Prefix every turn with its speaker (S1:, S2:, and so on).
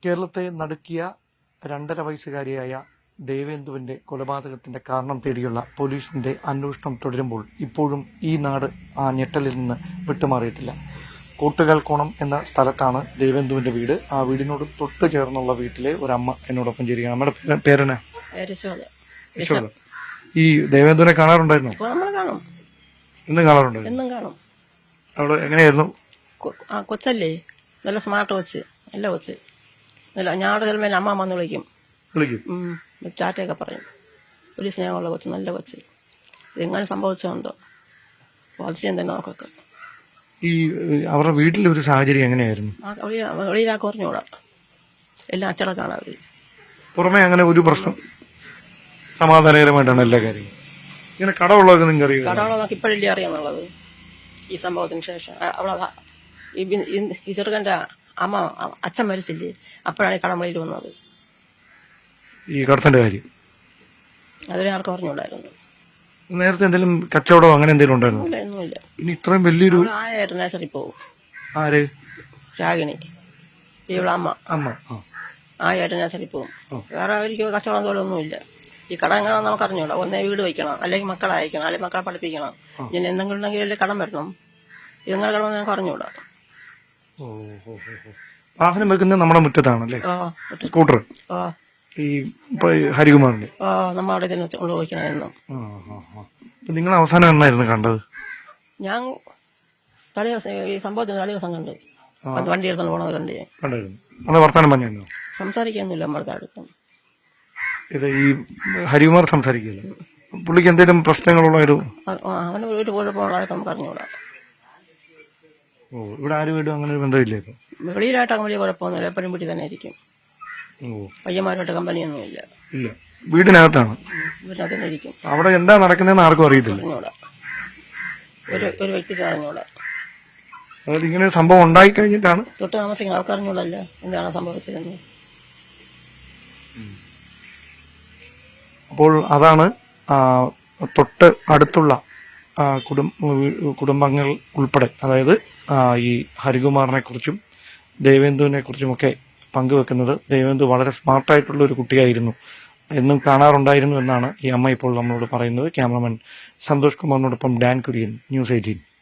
S1: കേരളത്തെ നടുക്കിയ 2.5 വയസ്സുകാരിയായ ദേവേന്ദുവിന്റെ കൊലപാതകത്തിന്റെ കാരണം തേടിയുള്ള പോലീസിന്റെ അന്വേഷണം തുടരുമ്പോൾ ഇപ്പോഴും ഈ നാട് ആ ഞെട്ടലിൽ നിന്ന് വിട്ടുമാറിയിട്ടില്ല. കൂട്ടുകൽക്കോണം എന്ന സ്ഥലത്താണ് ദേവേന്ദുവിന്റെ വീട്. ആ വീടിനോട് തൊട്ട് ചേർന്നുള്ള വീട്ടിലെ ഒരമ്മ എന്നോടൊപ്പം ചേരുകയാണ്. നമ്മുടെ പേരെന്നാ? യശോദ. ഈ ദേവേന്ദുവിനെ കാണാറുണ്ടായിരുന്നോ? ഇന്നും കാണാറുണ്ടായിരുന്നു. അവിടെ എങ്ങനെയായിരുന്നു?
S2: കൊച്ചല്ലേ, നല്ല സ്മാർട്ട് കൊച്ച്, നല്ല കൊച്ച്, നല്ല ഞാട് ചിലപ്പോൾ അമ്മ വന്ന് വിളിക്കും, ചാറ്റയൊക്കെ പറയും. ഒരു സ്നേഹമുള്ള കൊച്ച്, നല്ല കൊച്ച്. ഇതെങ്ങനെ സംഭവിച്ചോ എന്തോ, വളർച്ചയും തന്നെ നോക്കൊക്കെ.
S1: ഈ അവരുടെ വീട്ടിലൊരു സാഹചര്യം എങ്ങനെയായിരുന്നു?
S2: വെളിയിലാക്കി പറഞ്ഞുകൂടാ, എല്ലാം അച്ചടക്കാണ് അവര്. പുറമെ
S1: അങ്ങനെ ഒരു പ്രശ്നം, സമാധാനകരമായിട്ടാണ് എല്ലാ കാര്യങ്ങളും. ഇങ്ങനെ കടവുള്ളതൊക്കെ നിങ്ങൾക്ക് അറിയാം?
S2: കടവുള്ളതൊക്കെ ഇപ്പോഴല്ലേ അറിയാന്നുള്ളത്. ഈ സംഭവത്തിന് ശേഷം അവളെ ഈ ചെറുക്കൻ്റെ അച്ഛൻ മരിച്ചില്ലേ, അപ്പോഴാണ് ഈ കടമ്പളയിൽ വന്നത്.
S1: ഈ കടത്തിന്റെ കാര്യം
S2: അതിനെ ആർക്കും അറിഞ്ഞുകൂടായിരുന്നു.
S1: നേരത്തെ എന്തെങ്കിലും കച്ചവടമോ അങ്ങനെ എന്തെങ്കിലും ഉണ്ടായിരുന്നു?
S2: ഒന്നുമില്ല.
S1: ഇനി ഇത്രയും വലിയൊരു
S2: ആയായിട്ട് നേഴ്സറി പോകും.
S1: ആര്?
S2: രാഗിണി, ഇവിടെ അമ്മ ആയായിട്ട് നേഴ്സറി പോകും. വേറെ അവർക്ക് കച്ചവടം തോലൊന്നുമില്ല. ഈ കട എങ്ങനെയാണെന്ന് നമുക്ക് അറിഞ്ഞൂടാ. ഒന്നേ വീട് വയ്ക്കണം, അല്ലെങ്കിൽ മക്കളെ അയക്കണം, അല്ലെങ്കിൽ മക്കളെ പഠിപ്പിക്കണം. ഇനി എന്തെങ്കിലും ഉണ്ടെങ്കിൽ കടം വരണം. ഇതെങ്ങനെ കടമെന്ന് ഞങ്ങൾക്ക് അറിഞ്ഞൂടാ.
S1: വാഹനം വെക്കുന്നത് നമ്മുടെ മുറ്റത്താണല്ലേ? സ്കൂട്ടർ ഈ ഹരികുമാറിന്റെ
S2: നമ്മളവിടെ തന്നെ ഉപയോഗിക്കണമെന്നും.
S1: നിങ്ങൾ അവസാനം എന്നായിരുന്നു കണ്ടത്?
S2: ഞാൻ ഈ സംഭവത്തിന് തലേദിവസം കണ്ട് വണ്ടി എടുത്തോണ്ട് പോണത് കണ്ടു.
S1: വർത്താനം പറഞ്ഞു
S2: സംസാരിക്കൊന്നുമില്ല നമ്മുടെ അടുത്ത്.
S1: ഈ ഹരികുമാർ സംസാരിക്കില്ല. പുള്ളിക്ക് എന്തെങ്കിലും പ്രശ്നങ്ങളുള്ളൊരു
S2: അവന് വീട്ടിൽ കുഴപ്പമുള്ളതായിട്ട് നമുക്ക് അറിഞ്ഞൂടാ.
S1: ഇവിടെ ആരും വീടും അങ്ങനെ ഒരു ബന്ധമില്ലേ?
S2: വെളിയിലായിട്ട് അങ്ങനെ വലിയ കുഴപ്പമൊന്നുമില്ല, എപ്പോഴും വീട്ടിൽ തന്നെ ഇരിക്കും. പയ്യന്മാരുമായിട്ട് കമ്പനിയൊന്നും ഇല്ല.
S1: വീടിനകത്താണ്?
S2: വീട്ടിനകത്ത് തന്നെ ഇരിക്കും.
S1: അവിടെ എന്താ നടക്കുന്നതെന്ന് ആർക്കും അറിയത്തില്ല.
S2: ഒരു വ്യക്തിക്ക് അറിഞ്ഞൂടാ.
S1: അതായത് ഇങ്ങനെ സംഭവം ഉണ്ടായി കഴിഞ്ഞിട്ടാണ്
S2: തൊട്ട് താമസിക്കുന്നത്. അവർക്ക് അറിഞ്ഞൂടല്ലോ എന്താണ് സംഭവിച്ചതെന്ന്.
S1: അപ്പോൾ അതാണ് തൊട്ട് അടുത്തുള്ള കുടുംബങ്ങൾ ഉൾപ്പെടെ, അതായത് ഈ ഹരികുമാറിനെ കുറിച്ചും ദേവേന്ദുവിനെ കുറിച്ചുമൊക്കെ പങ്കുവെക്കുന്നത്. ദേവേന്ദു വളരെ സ്മാർട്ടായിട്ടുള്ള ഒരു കുട്ടിയായിരുന്നു, എന്നും കാണാറുണ്ടായിരുന്നു എന്നാണ് ഈ അമ്മ ഇപ്പോൾ നമ്മളോട് പറയുന്നത്. ക്യാമറമാൻ സന്തോഷ് കുമാറിനോടൊപ്പം ഡാൻ കുര്യൻ, ന്യൂസ് 18.